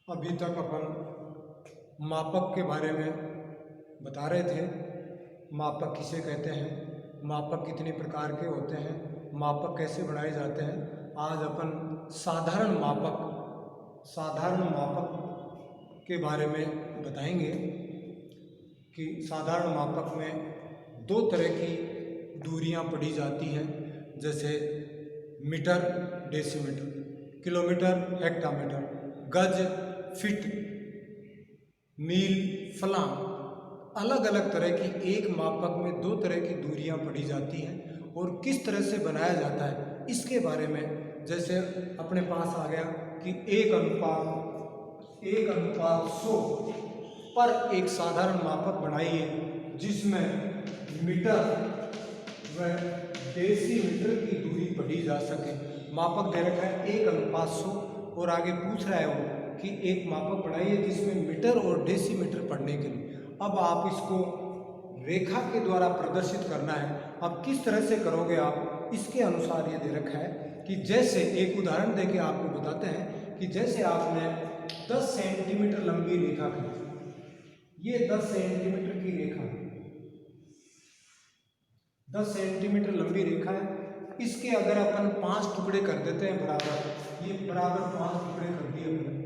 अभी तक अपन मापक के बारे में बता रहे थे। मापक किसे कहते हैं, मापक कितने प्रकार के होते हैं, मापक कैसे बनाए जाते हैं। आज अपन साधारण मापक के बारे में बताएंगे कि साधारण मापक में दो तरह की दूरियां पढ़ी जाती हैं, जैसे मीटर, डेसीमीटर, किलोमीटर, हेक्टामीटर, गज, फीट, मील, फलां। अलग अलग तरह की एक मापक में दो तरह की दूरियां पढ़ी जाती हैं और किस तरह से बनाया जाता है इसके बारे में। जैसे अपने पास आ गया कि एक अनुपात 100 पर एक साधारण मापक बनाइए जिसमें मीटर व डेसीमीटर की दूरी पढ़ी जा सके। मापक दे रखा है 1:100 और आगे पूछ रहा है वो कि एक मापक बनाइए जिसमें मीटर और डेसीमीटर पढ़ने के लिए। अब आप इसको रेखा के द्वारा प्रदर्शित करना है। अब किस तरह से करोगे आप, इसके अनुसार ये दे रखा है कि जैसे एक उदाहरण देके आपको बताते हैं कि जैसे आपने 10 सेंटीमीटर लंबी रेखा खींची, ये 10 सेंटीमीटर की रेखा, 10 सेंटीमीटर लंबी रेखा है। इसके अगर अपन 5 टुकड़े कर देते हैं बराबर, ये बराबर 5 टुकड़े कर दिए हमने,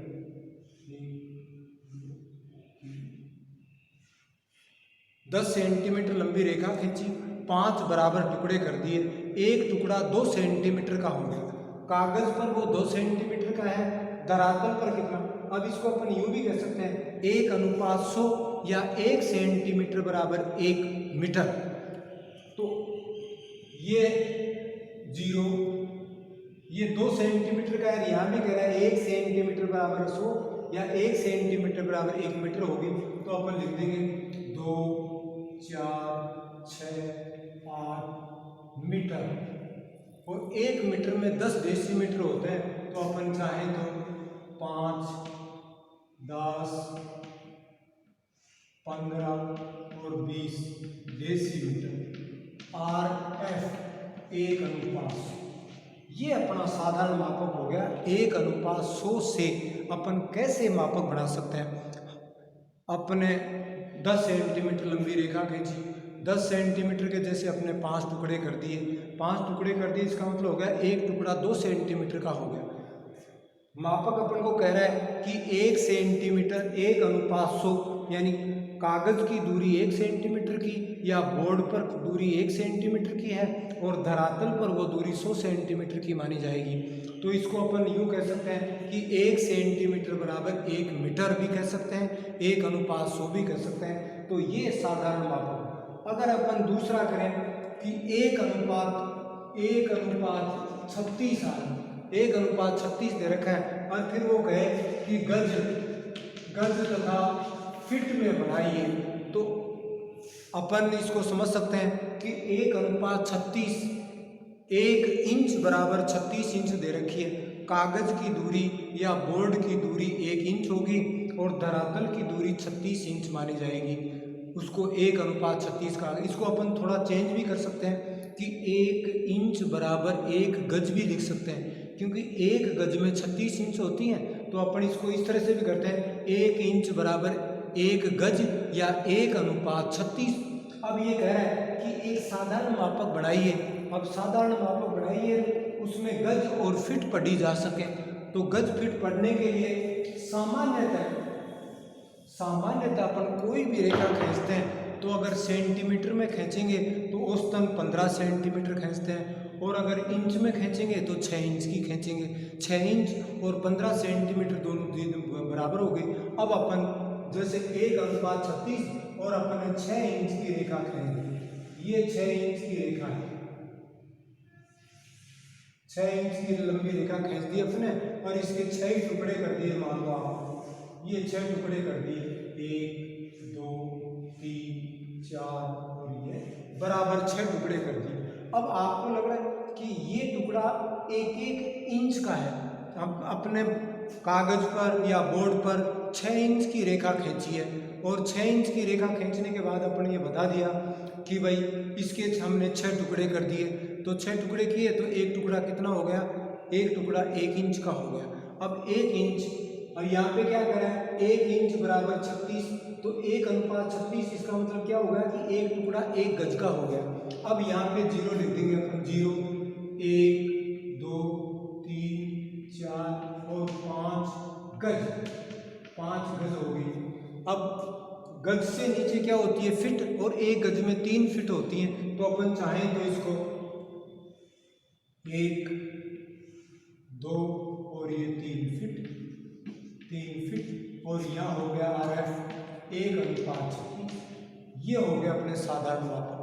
10 सेंटीमीटर लंबी रेखा खींची, 5 बराबर टुकड़े कर दिए, एक टुकड़ा 2 सेंटीमीटर का हो गया। कागज पर वो 2 सेंटीमीटर का है, धरातल पर कितना। अब इसको अपन यूं भी कह सकते हैं 1:100 या 1 सेंटीमीटर बराबर 1 मीटर। तो ये 0, ये 2 सेंटीमीटर का है, यहाँ भी कह रहा है 1 सेंटीमीटर बराबर 100 या 1 सेंटीमीटर बराबर 1 मीटर होगी। तो अपन लिख देंगे 2, 4, 6, 8 मीटर। और 1 मीटर में 10 डेसीमीटर होते हैं, तो अपन चाहें तो 5, 10, 15 और 20 डेसीमीटर। RF 1:100, ये अपना साधारण मापक हो गया। 1:100 से अपन कैसे मापक बना सकते हैं। अपने 10 सेंटीमीटर लंबी रेखा खींची, 10 सेंटीमीटर के जैसे अपने 5 टुकड़े कर दिए, 5 टुकड़े कर दिए, इसका मतलब हो गया एक टुकड़ा 2 सेंटीमीटर का हो गया। मापक अपन को कह रहा है कि 1 सेंटीमीटर 1:100, यानी कागज की दूरी 1 सेंटीमीटर की या बोर्ड पर दूरी 1 सेंटीमीटर की है और धरातल पर वो दूरी 100 सेंटीमीटर की मानी जाएगी। तो इसको अपन यूँ कह सकते हैं कि 1 सेंटीमीटर बराबर 1 मीटर भी कह सकते हैं, 1:100 भी कह सकते हैं। तो ये साधारण मापक। अगर अपन दूसरा करें कि 1:36 दे रखा है और फिर वो कहे कि गज तथा फीट में बनाइए, तो अपन इसको समझ सकते हैं कि 1:36, 1 इंच बराबर 36 इंच दे रखी है। कागज की दूरी या बोर्ड की दूरी 1 इंच होगी और धरातल की दूरी 36 इंच मानी जाएगी। उसको 1:36 का, इसको अपन थोड़ा चेंज भी कर सकते हैं कि 1 इंच बराबर 1 गज भी लिख सकते हैं, क्योंकि 1 गज में 36 इंच होती हैं। तो अपन इसको इस तरह से भी करते हैं 1 इंच बराबर 1 गज या 1:36। अब ये कह रहा है कि एक साधारण मापक बनाइए। अब साधारण मापक बनाइए, उसमें गज और फीट पढ़ी जा सके। तो गज फीट पढ़ने के लिए सामान्यतः अपन कोई भी रेखा खींचते हैं तो अगर सेंटीमीटर में खींचेंगे तो औसतन 15 सेंटीमीटर खींचते हैं, और अगर इंच में खींचेंगे तो 6 इंच की खींचेंगे। 6 इंच और 15 सेंटीमीटर दोनों बराबर हो गई। अब अपन जैसे 1:36 और अपन ने 6 इंच की रेखा खींच दी, ये 6 इंच की रेखा है, 6 इंच की लंबी रेखा खींच दी अपने और इसके 6 टुकड़े कर दिए। मान लो आप ये 6 टुकड़े कर दिए, 1, 2, 3, 4 और ये बराबर 6 टुकड़े कर दिए। अब आपको लग रहा है कि ये टुकड़ा 1-1 इंच का है। अब अपने कागज पर या बोर्ड पर 6 इंच की रेखा खींची है और 6 इंच की रेखा खींचने के बाद अपन ये बता दिया कि भाई इसके हमने 6 टुकड़े कर दिए। तो 6 टुकड़े किए तो एक टुकड़ा कितना हो गया, एक टुकड़ा 1 इंच का हो गया। अब 1 इंच और यहाँ पे क्या करें, 1 इंच बराबर 36, तो 1:36, इसका मतलब क्या होगा कि एक टुकड़ा 1 गज का हो गया। अब यहाँ पे 0 लिख देंगे अपन, 0, 1, 2, 3, 4 और 5 गज, 5 गज हो गई। अब गज से नीचे क्या होती है, फिट, और 1 गज में 3 फिट होती हैं। तो अपन चाहें तो इसको 1, 2 और ये 3 फिट, 3 फिट, और यहाँ हो गया RF 1:36। ये हो गया अपने साधारण मापक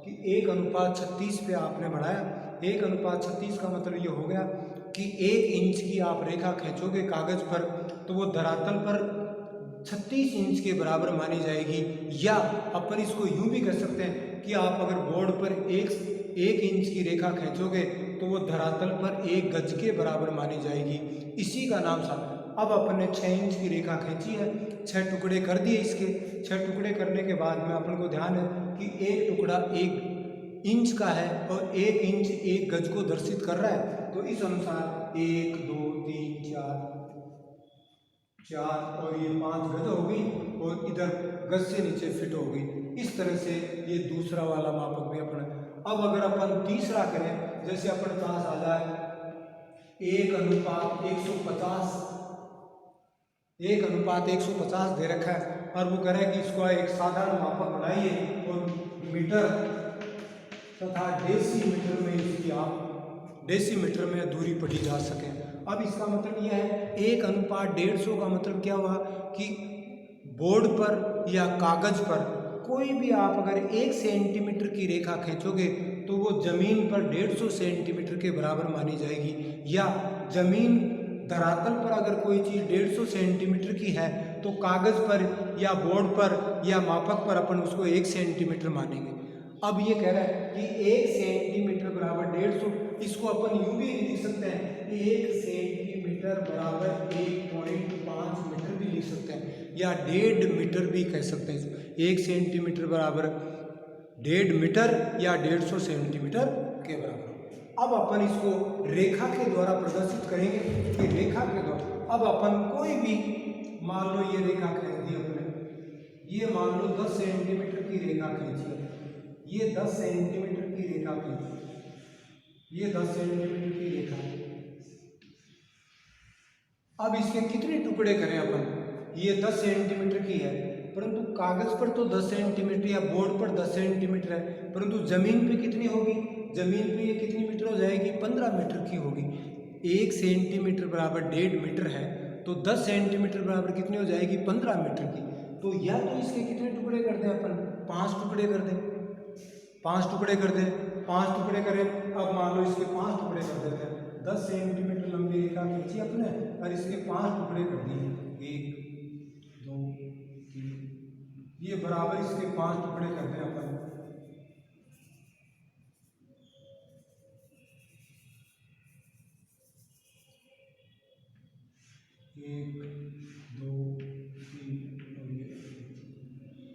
कि 1:36 पे आपने बढ़ाया। 1:36 का मतलब ये हो गया कि 1 इंच की आप रेखा खींचोगे कागज पर तो वो धरातल पर 36 इंच के बराबर मानी जाएगी। या अपन इसको यूं भी कर सकते हैं कि आप अगर बोर्ड पर 1 इंच की रेखा खींचोगे तो वो धरातल पर 1 गज के बराबर मानी जाएगी। इसी का नाम सा। अब अपन ने 6 इंच की रेखा खींची है, 6 टुकड़े कर दिए इसके। 6 टुकड़े करने के बाद में अपन को ध्यान है कि एक टुकड़ा 1 इंच का है और 1 इंच 1 गज को दर्शित कर रहा है। तो इस अनुसार 1, 2, 3, 4 और ये 5 गज हो गई, और इधर गज से नीचे फिट हो गई। इस तरह से ये दूसरा वाला मापक भी अपन। अब अगर अपन तीसरा करें, जैसे अपन पास आ जाए 1:150, 1:150 दे रखा है, और वो कह रहा है कि इसको एक साधारण मापक बनाइए और मीटर तथा डेसीमीटर में इसकी आप डेसीमीटर में दूरी पढ़ी जा सके। अब इसका मतलब यह है 1:150 का मतलब क्या हुआ कि बोर्ड पर या कागज पर कोई भी आप अगर 1 सेंटीमीटर की रेखा खींचोगे तो वो जमीन पर 150 सेंटीमीटर के बराबर मानी जाएगी। या जमीन धरातल पर अगर कोई चीज़ 150 सेंटीमीटर की है तो कागज पर या बोर्ड पर या मापक पर अपन उसको 1 सेंटीमीटर मानेंगे। अब ये कह रहा है कि 1 सेंटीमीटर बराबर 150, इसको अपन यूं भी लिख सकते हैं, 1 सेंटीमीटर बराबर 1.5 मीटर भी लिख सकते हैं, या 1.5 मीटर भी कह सकते हैं। 1 सेंटीमीटर बराबर 1.5 मीटर या 150 सेंटीमीटर के बराबर। अब अपन इसको रेखा के द्वारा प्रदर्शित करेंगे कि रेखा के द्वारा अब अपन कोई भी, मान लो ये रेखा खींच दी अपने, ये मान लो 10 सेंटीमीटर की रेखा खींची है, ये 10 सेंटीमीटर की रेखा खींची, ये 10 सेंटीमीटर की रेखा। अब इसके कितने टुकड़े करें अपन, ये 10 सेंटीमीटर की है, परंतु कागज पर तो 10 सेंटीमीटर या बोर्ड पर 10 सेंटीमीटर है, परंतु जमीन पे कितनी होगी, जमीन पे ये कितनी मीटर हो जाएगी, 15 मीटर की होगी। 1 सेंटीमीटर बराबर 1.5 मीटर है, तो 10 सेंटीमीटर बराबर कितनी हो जाएगी, 15 मीटर की। तो या तो इसके कितने टुकड़े कर दें अपन, 5 टुकड़े कर दें, 5 टुकड़े कर दें, 5 टुकड़े करें। अब मान लो इसके 5 टुकड़े कर देते हैं, 10 सेंटीमीटर लंबी रेखा खींची अपने और इसके 5 टुकड़े कर दिए, 1, 2, 3, ये बराबर इसके 5 टुकड़े करते हैं अपन। एक, दो, तीन और ये।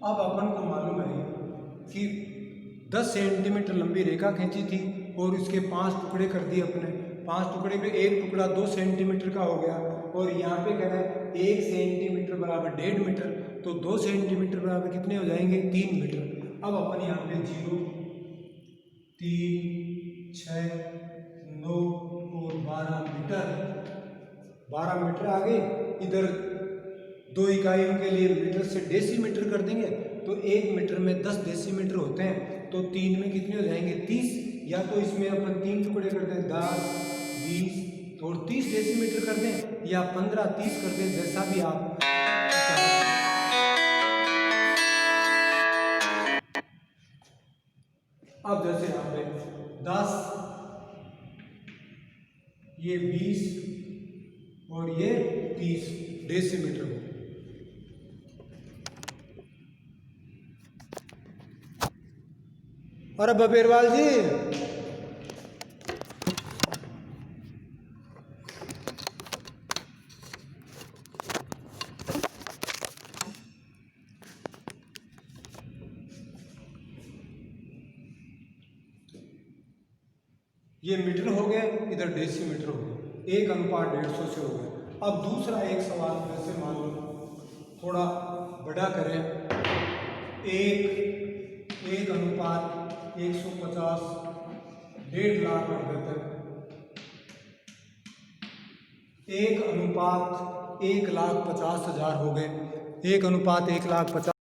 अब अपन को मालूम है कि 10 सेंटीमीटर लंबी रेखा खींची थी और इसके 5 टुकड़े कर दिए अपने। 5 टुकड़े में एक टुकड़ा 2 सेंटीमीटर का हो गया, और यहाँ पे कह रहा है 1 सेंटीमीटर बराबर 1.5 मीटर, तो 2 सेंटीमीटर बराबर कितने हो जाएंगे, 3 मीटर। अब अपन यहाँ पे 0, 3, 6, 9 और 12 मीटर, 12 मीटर आ गए। इधर 2 इकाइयों के लिए मीटर से डेसीमीटर कर देंगे, तो 1 मीटर में 10 डेसीमीटर होते हैं, तो 3 में कितने हो जाएंगे, 30। या तो इसमें अपन 3 टुकड़े कर दें, 10, 20 और 30 डेसीमीटर कर दें, या 15, 30 कर दें, जैसा भी आप चाहें। अब जैसे यहाँ पे 10, ये 20 और ये 30 डेसीमीटर हो। अरे बबेरवाल जी, ये मीटर हो गए, इधर डेसीमीटर हो गए, 1:150 से हो गया। अब दूसरा एक सवाल वैसे मान लो थोड़ा बड़ा करें, एक अनुपात 150, 1.5 लाख रख देते हैं, 1 अनुपात 1,50,000 हो गए, 1 अनुपात 1,50,000